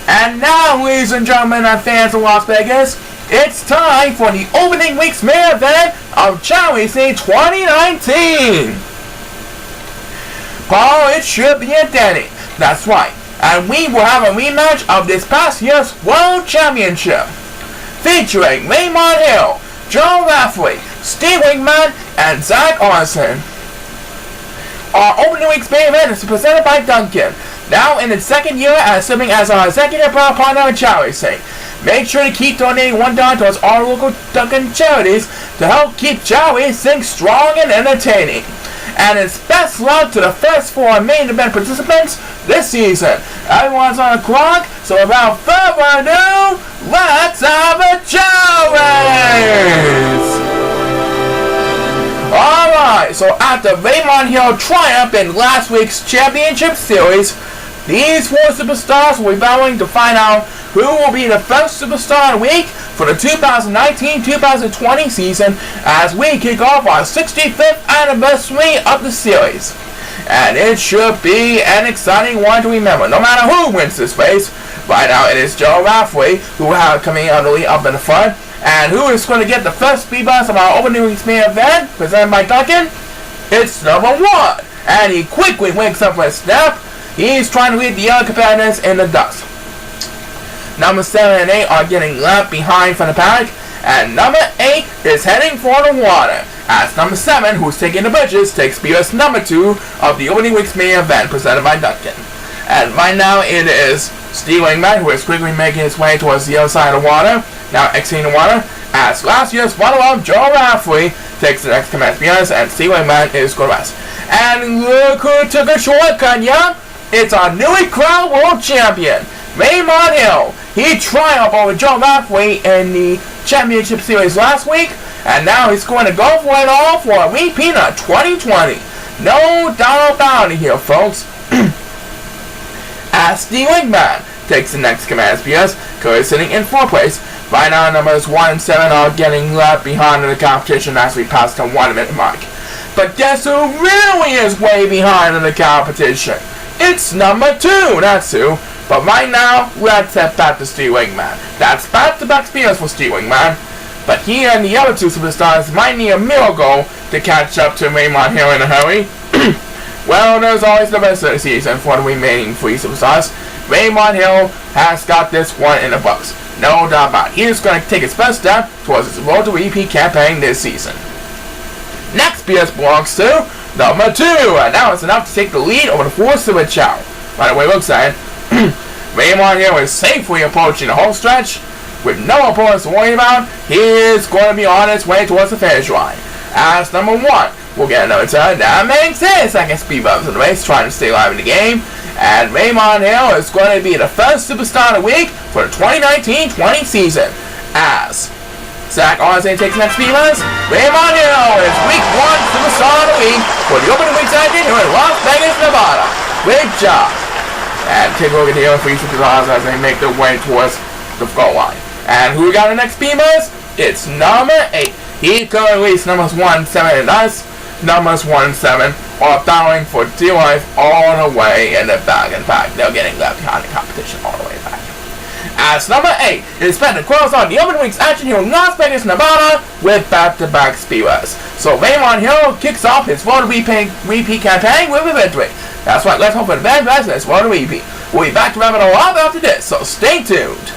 And now, ladies and gentlemen and fans of Las Vegas, it's time for the opening week's main event of Chao Racing 2019. Oh, it should be a Danny. That's right. And we will have a rematch of this past year's World Championship, featuring Raymond Hill, Chao Racing, Steve Wingman, and Chao Racing. Our opening week's main event is presented by Duncan, now in its second year as serving as our executive partner in Chao Racing. Make sure to keep donating $1 towards our local Duncan charities to help keep Chao Racing strong and entertaining. And it's best luck to the first 4 main event participants this season. Everyone's on the clock, so without further ado, let's have a Chao race! Alright, so after Raymond Hill triumph in last week's championship series, these 4 superstars will be battling to find out who will be the first superstar of the week for the 2019-2020 season as we kick off our 65th anniversary of the series. And it should be an exciting one to remember, no matter who wins this race. Right now it is Chao Racing who will have coming out the lead up in the front. And who is going to get the first speed bus of our opening week's main event, presented by Duncan? It's number 1. And he quickly wakes up for a snap. He's trying to lead the other competitors in the dust. Number 7 and 8 are getting left behind from the pack. And number 8 is heading for the water, as number 7, who's taking the bridges, takes BS number 2 of the opening week's main event, presented by Duncan. And right now it is Steve Wingman, who is quickly making his way towards the other side of the water, now exiting the water, as last year's runner-up Chao Racing takes the next command BS, and Steve Wingman is going to rest. And look who took a shortcut, yeah? It's our newly crowned world champion, Raymond Hill. He triumphed over Chao Racing in the championship series last week, and now he's going to go for it all for a repeat of 2020. No doubt about it here, folks. As Steve Wingman takes the next command BS, currently sitting in 4th place. Right now, numbers 1 and 7 are getting left behind in the competition as we pass the 1 minute mark. But guess who really is way behind in the competition? It's number 2, that's who. But right now, let's head back to Steve Wingman. That's back-to-back speeders for Steve Wingman. But he and the other 2 superstars might need a miracle to catch up to Raymond Hill in a hurry. Well, there's always the rest of the season for the remaining 3 superstars. Raymond Hill has got this one in the books. No doubt about it. He is going to take his first step towards his Road to repeat campaign this season. Next BS belongs to number 2, and now it's enough to take the lead over the 4 Super Chao. By the way, looks at it, Raymond Hill is safely approaching the home stretch. With no opponents to worry about, he is going to be on his way towards the finish line. As number 1, we'll get another turn. That makes his second speed bump of the race, trying to stay alive in the game. And Raymond Hill is going to be the first superstar of the week for the 2019-20 season. As Chao Racing takes next speed bumps, Raymond Hill is week 1 superstar of the week for the opening week's action here in Las Vegas, Nevada. Great job. And take a look at the other 3 superstars as they make their way towards the goal line. And who we got in the next speed bumps? It's number 8. He currently leads numbers 1, 7, and us. Numbers 1 and 7 are battling for dear life all the way in the back. In fact, they're getting left behind the competition all the way back. As number 8 is set to close out the opening week's action here in Las Vegas, Nevada with back-to-back speeders. So Raymond Hill kicks off his Road to repeat campaign with a victory. That's right, let's hope for the best in this Road to repeat. We'll be back to wrap it all up after this, so stay tuned.